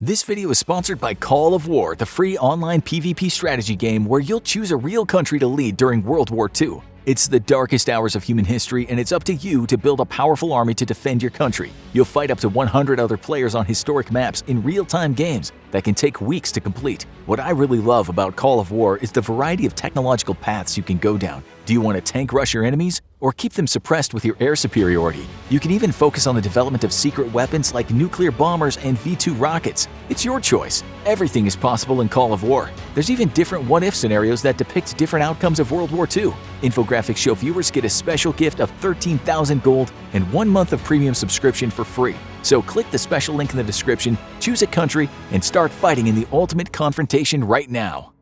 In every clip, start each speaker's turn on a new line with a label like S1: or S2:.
S1: This video is sponsored by Call of War, the free online PvP strategy game where you'll choose a real country to lead during World War II. It's the darkest hours of human history, and it's up to you to build a powerful army to defend your country. You'll fight up to 100 other players on historic maps in real-time games that can take weeks to complete. What I really love about Call of War is the variety of technological paths you can go down. Do you want to tank rush your enemies, or keep them suppressed with your air superiority? You can even focus on the development of secret weapons like nuclear bombers and V2 rockets. It's your choice. Everything is possible in Call of War. There's even different what-if scenarios that depict different outcomes of World War II. Infographics show viewers get a special gift of 13,000 gold and 1 month of premium subscription for free. So click the special link in the description, choose a country, and start fighting in the ultimate confrontation right now.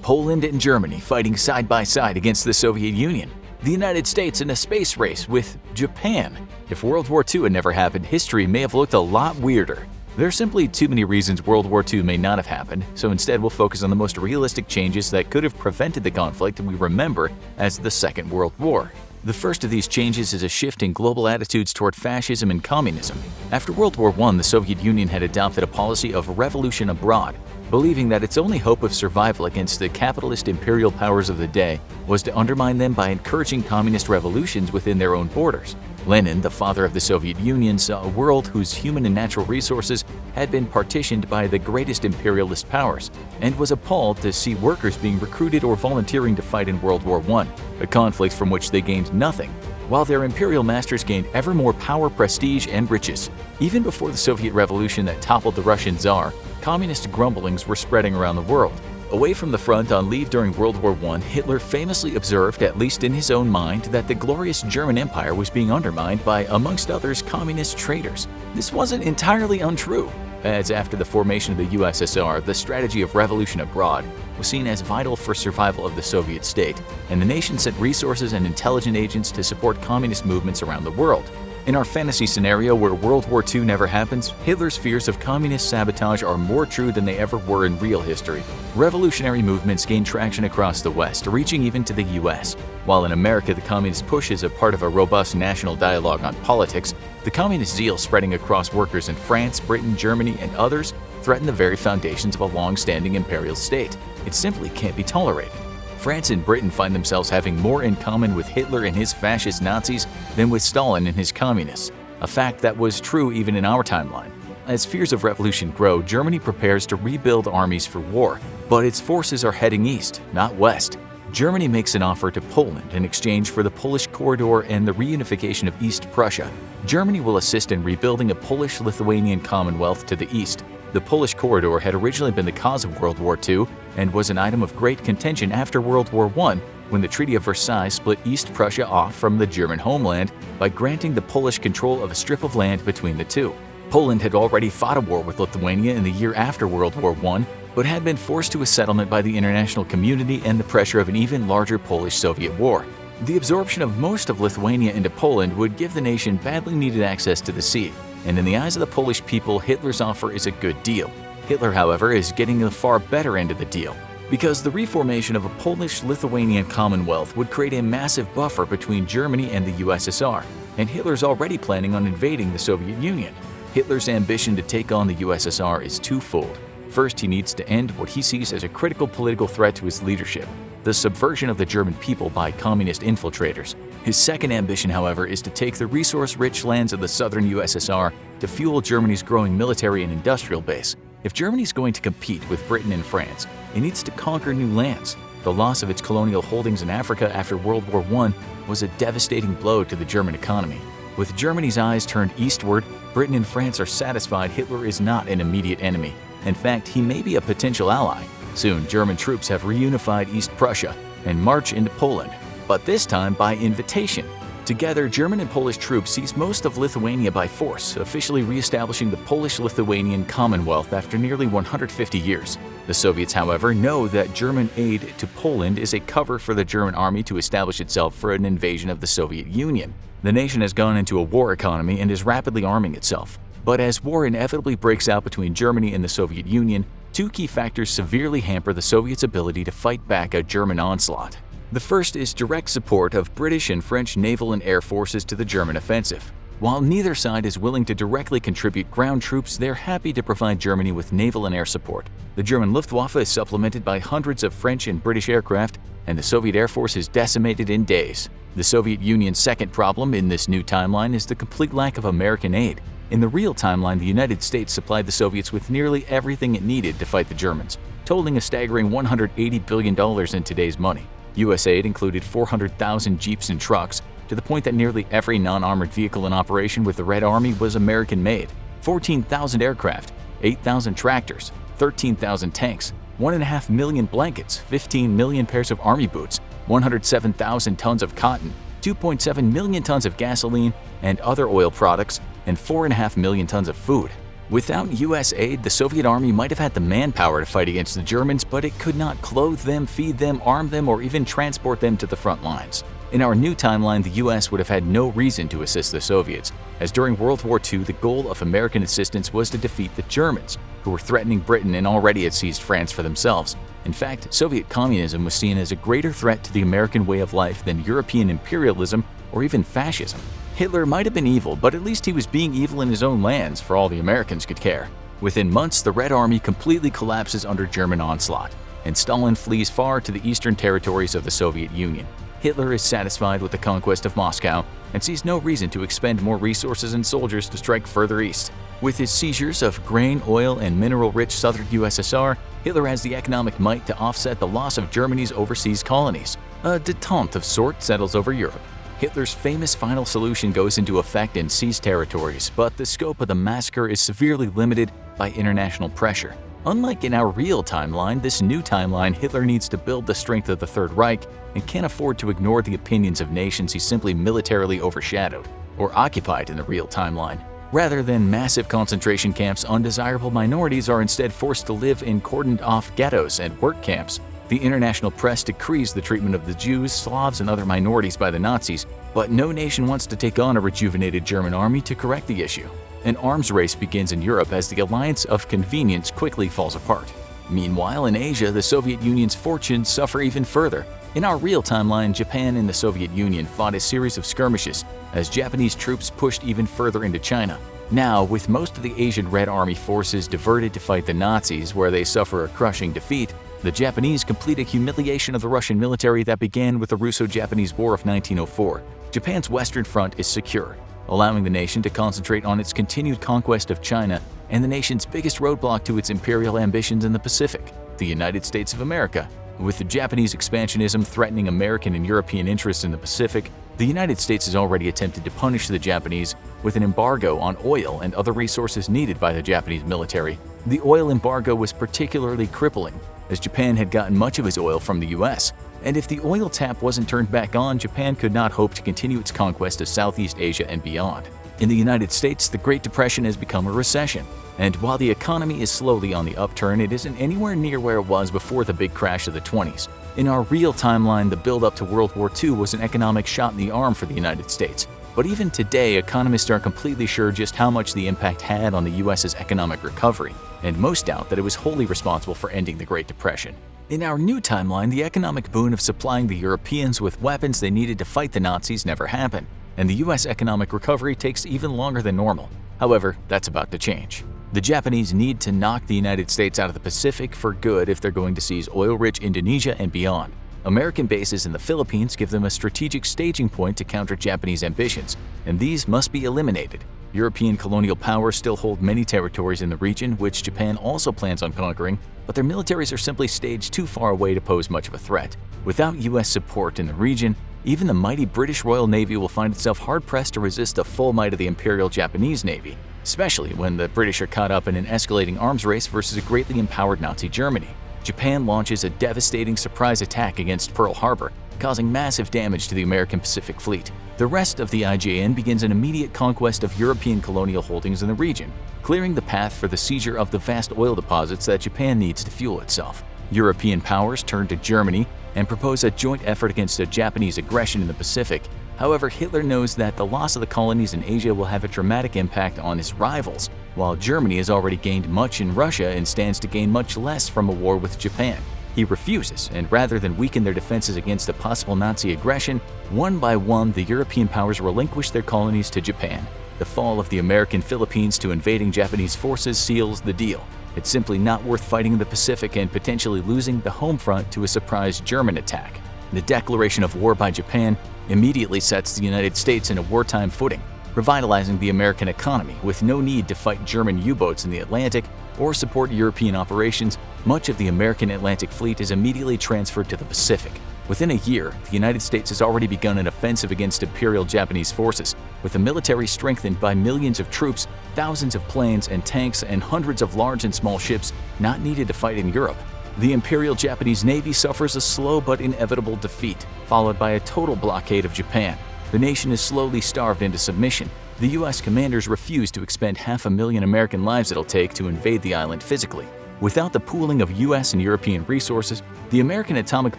S1: Poland and Germany fighting side by side against the Soviet Union. The United States in a space race with Japan. If World War II had never happened, history may have looked a lot weirder. There are simply too many reasons World War II may not have happened, so instead we'll focus on the most realistic changes that could have prevented the conflict we remember as the Second World War. The first of these changes is a shift in global attitudes toward fascism and communism. After World War I, the Soviet Union had adopted a policy of revolution abroad, believing that its only hope of survival against the capitalist imperial powers of the day was to undermine them by encouraging communist revolutions within their own borders. Lenin, the father of the Soviet Union, saw a world whose human and natural resources had been partitioned by the greatest imperialist powers, and was appalled to see workers being recruited or volunteering to fight in World War I, a conflict from which they gained nothing, while their imperial masters gained ever more power, prestige, and riches. Even before the Soviet Revolution that toppled the Russian Tsar, communist grumblings were spreading around the world. Away from the front on leave during World War I, Hitler famously observed, at least in his own mind, that the glorious German Empire was being undermined by, amongst others, communist traitors. This wasn't entirely untrue, as after the formation of the USSR, the strategy of revolution abroad was seen as vital for survival of the Soviet state, and the nation sent resources and intelligence agents to support communist movements around the world. In our fantasy scenario where World War II never happens, Hitler's fears of communist sabotage are more true than they ever were in real history. Revolutionary movements gain traction across the West, reaching even to the US. While in America the communist push is a part of a robust national dialogue on politics, the communist zeal spreading across workers in France, Britain, Germany, and others threaten the very foundations of a long-standing imperial state. It simply can't be tolerated. France and Britain find themselves having more in common with Hitler and his fascist Nazis than with Stalin and his communists, a fact that was true even in our timeline. As fears of revolution grow, Germany prepares to rebuild armies for war, but its forces are heading east, not west. Germany makes an offer to Poland in exchange for the Polish Corridor and the reunification of East Prussia. Germany will assist in rebuilding a Polish-Lithuanian Commonwealth to the east. The Polish Corridor had originally been the cause of World War II and was an item of great contention after World War I, when the Treaty of Versailles split East Prussia off from the German homeland by granting the Polish control of a strip of land between the two. Poland had already fought a war with Lithuania in the year after World War I, but had been forced to a settlement by the international community and the pressure of an even larger Polish-Soviet war. The absorption of most of Lithuania into Poland would give the nation badly needed access to the sea, and in the eyes of the Polish people, Hitler's offer is a good deal. Hitler, however, is getting the far better end of the deal, because the reformation of a Polish-Lithuanian Commonwealth would create a massive buffer between Germany and the USSR, and Hitler's already planning on invading the Soviet Union. Hitler's ambition to take on the USSR is twofold. First, he needs to end what he sees as a critical political threat to his leadership, the subversion of the German people by communist infiltrators. His second ambition, however, is to take the resource-rich lands of the southern USSR to fuel Germany's growing military and industrial base. If Germany is going to compete with Britain and France, it needs to conquer new lands. The loss of its colonial holdings in Africa after World War I was a devastating blow to the German economy. With Germany's eyes turned eastward, Britain and France are satisfied Hitler is not an immediate enemy. In fact, he may be a potential ally. Soon, German troops have reunified East Prussia and march into Poland, but this time by invitation. Together, German and Polish troops seize most of Lithuania by force, officially re-establishing the Polish-Lithuanian Commonwealth after nearly 150 years. The Soviets, however, know that German aid to Poland is a cover for the German army to establish itself for an invasion of the Soviet Union. The nation has gone into a war economy and is rapidly arming itself. But as war inevitably breaks out between Germany and the Soviet Union, two key factors severely hamper the Soviets' ability to fight back a German onslaught. The first is direct support of British and French naval and air forces to the German offensive. While neither side is willing to directly contribute ground troops, they're happy to provide Germany with naval and air support. The German Luftwaffe is supplemented by hundreds of French and British aircraft, and the Soviet Air Force is decimated in days. The Soviet Union's second problem in this new timeline is the complete lack of American aid. In the real timeline, the United States supplied the Soviets with nearly everything it needed to fight the Germans, totaling a staggering $180 billion in today's money. U.S. aid included 400,000 jeeps and trucks, to the point that nearly every non-armored vehicle in operation with the Red Army was American-made. 14,000 aircraft, 8,000 tractors, 13,000 tanks, 1.5 million blankets, 15 million pairs of army boots, 107,000 tons of cotton, 2.7 million tons of gasoline and other oil products, and 4.5 million tons of food. Without U.S. aid, the Soviet army might have had the manpower to fight against the Germans, but it could not clothe them, feed them, arm them, or even transport them to the front lines. In our new timeline, the U.S. would have had no reason to assist the Soviets, as during World War II, the goal of American assistance was to defeat the Germans, who were threatening Britain and already had seized France for themselves. In fact, Soviet communism was seen as a greater threat to the American way of life than European imperialism or even fascism. Hitler might have been evil, but at least he was being evil in his own lands for all the Americans could care. Within months, the Red Army completely collapses under German onslaught, and Stalin flees far to the eastern territories of the Soviet Union. Hitler is satisfied with the conquest of Moscow and sees no reason to expend more resources and soldiers to strike further east. With his seizures of grain, oil, and mineral-rich southern USSR, Hitler has the economic might to offset the loss of Germany's overseas colonies. A détente of sorts settles over Europe. Hitler's famous final solution goes into effect in seized territories, but the scope of the massacre is severely limited by international pressure. Unlike in our real timeline, this new timeline, Hitler needs to build the strength of the Third Reich and can't afford to ignore the opinions of nations he simply militarily overshadowed or occupied in the real timeline. Rather than massive concentration camps, undesirable minorities are instead forced to live in cordoned-off ghettos and work camps. The international press decrees the treatment of the Jews, Slavs, and other minorities by the Nazis, but no nation wants to take on a rejuvenated German army to correct the issue. An arms race begins in Europe as the alliance of convenience quickly falls apart. Meanwhile, in Asia, the Soviet Union's fortunes suffer even further. In our real timeline, Japan and the Soviet Union fought a series of skirmishes as Japanese troops pushed even further into China. Now, with most of the Asian Red Army forces diverted to fight the Nazis, where they suffer a crushing defeat, the Japanese complete a humiliation of the Russian military that began with the Russo-Japanese War of 1904. Japan's Western Front is secure, allowing the nation to concentrate on its continued conquest of China and the nation's biggest roadblock to its imperial ambitions in the Pacific, the United States of America. With the Japanese expansionism threatening American and European interests in the Pacific, the United States has already attempted to punish the Japanese with an embargo on oil and other resources needed by the Japanese military. The oil embargo was particularly crippling, as Japan had gotten much of its oil from the US, and if the oil tap wasn't turned back on, Japan could not hope to continue its conquest of Southeast Asia and beyond. In the United States, the Great Depression has become a recession, and while the economy is slowly on the upturn, it isn't anywhere near where it was before the big crash of the 20s. In our real timeline, the build-up to World War II was an economic shot in the arm for the United States. But even today, economists aren't completely sure just how much the impact had on the US's economic recovery, and most doubt that it was wholly responsible for ending the Great Depression. In our new timeline, the economic boon of supplying the Europeans with weapons they needed to fight the Nazis never happened, and the US economic recovery takes even longer than normal. However, that's about to change. The Japanese need to knock the United States out of the Pacific for good if they're going to seize oil-rich Indonesia and beyond. American bases in the Philippines give them a strategic staging point to counter Japanese ambitions, and these must be eliminated. European colonial powers still hold many territories in the region, which Japan also plans on conquering, but their militaries are simply staged too far away to pose much of a threat. Without US support in the region, even the mighty British Royal Navy will find itself hard-pressed to resist the full might of the Imperial Japanese Navy, especially when the British are caught up in an escalating arms race versus a greatly empowered Nazi Germany. Japan launches a devastating surprise attack against Pearl Harbor, causing massive damage to the American Pacific Fleet. The rest of the IJN begins an immediate conquest of European colonial holdings in the region, clearing the path for the seizure of the vast oil deposits that Japan needs to fuel itself. European powers turn to Germany and propose a joint effort against a Japanese aggression in the Pacific. However, Hitler knows that the loss of the colonies in Asia will have a dramatic impact on his rivals, while Germany has already gained much in Russia and stands to gain much less from a war with Japan. He refuses, and rather than weaken their defenses against a possible Nazi aggression, one by one the European powers relinquish their colonies to Japan. The fall of the American Philippines to invading Japanese forces seals the deal. It's simply not worth fighting in the Pacific and potentially losing the home front to a surprise German attack. The declaration of war by Japan immediately sets the United States in a wartime footing, revitalizing the American economy with no need to fight German U-boats in the Atlantic or support European operations. Much of the American Atlantic fleet is immediately transferred to the Pacific. Within a year, the United States has already begun an offensive against Imperial Japanese forces, with the military strengthened by millions of troops, thousands of planes and tanks, and hundreds of large and small ships not needed to fight in Europe. The Imperial Japanese Navy suffers a slow but inevitable defeat, followed by a total blockade of Japan. The nation is slowly starved into submission. The U.S. commanders refuse to expend 500,000 American lives it'll take to invade the island physically. Without the pooling of U.S. and European resources, the American atomic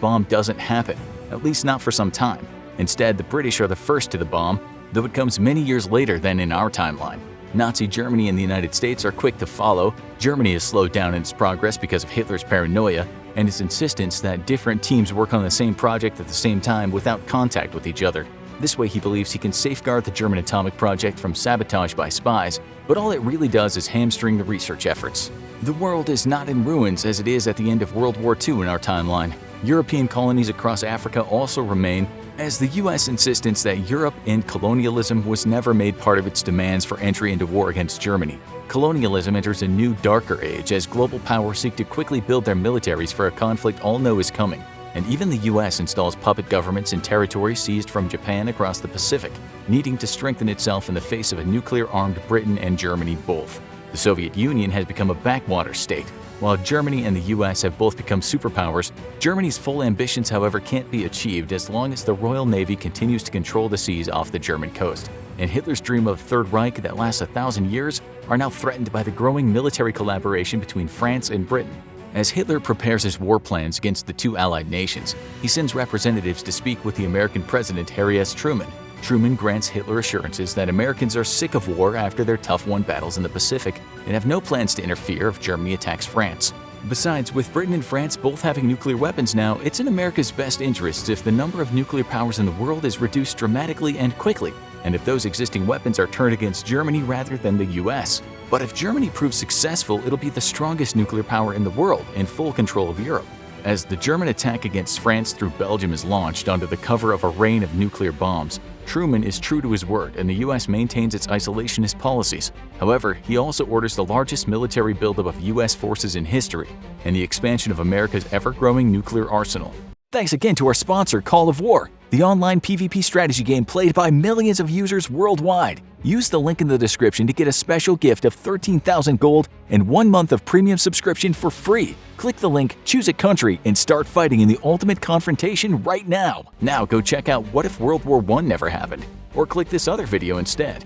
S1: bomb doesn't happen, at least not for some time. Instead, the British are the first to the bomb, though it comes many years later than in our timeline. Nazi Germany and the United States are quick to follow. Germany is slowed down in its progress because of Hitler's paranoia and his insistence that different teams work on the same project at the same time without contact with each other. This way he believes he can safeguard the German atomic project from sabotage by spies, but all it really does is hamstring the research efforts. The world is not in ruins as it is at the end of World War II in our timeline. European colonies across Africa also remain, as the U.S. insistence that Europe and colonialism was never made part of its demands for entry into war against Germany. Colonialism enters a new, darker age as global powers seek to quickly build their militaries for a conflict all know is coming. And even the U.S. installs puppet governments in territories seized from Japan across the Pacific, needing to strengthen itself in the face of a nuclear-armed Britain and Germany both. The Soviet Union has become a backwater state. While Germany and the U.S. have both become superpowers, Germany's full ambitions, however, can't be achieved as long as the Royal Navy continues to control the seas off the German coast. And Hitler's dream of a Third Reich that lasts 1,000 years are now threatened by the growing military collaboration between France and Britain. As Hitler prepares his war plans against the two allied nations, he sends representatives to speak with the American President Harry S. Truman. Truman grants Hitler assurances that Americans are sick of war after their tough-won battles in the Pacific and have no plans to interfere if Germany attacks France. Besides, with Britain and France both having nuclear weapons now, it's in America's best interests if the number of nuclear powers in the world is reduced dramatically and quickly, and if those existing weapons are turned against Germany rather than the U.S. But if Germany proves successful, it'll be the strongest nuclear power in the world in full control of Europe. As the German attack against France through Belgium is launched under the cover of a rain of nuclear bombs, Truman is true to his word and the U.S. maintains its isolationist policies. However, he also orders the largest military buildup of U.S. forces in history and the expansion of America's ever-growing nuclear arsenal. Thanks again to our sponsor, Call of War, the online PvP strategy game played by millions of users worldwide. Use the link in the description to get a special gift of 13,000 gold and 1 month of premium subscription for free. Click the link, choose a country, and start fighting in the ultimate confrontation right now. Now go check out What If World War I Never Happened, or click this other video instead.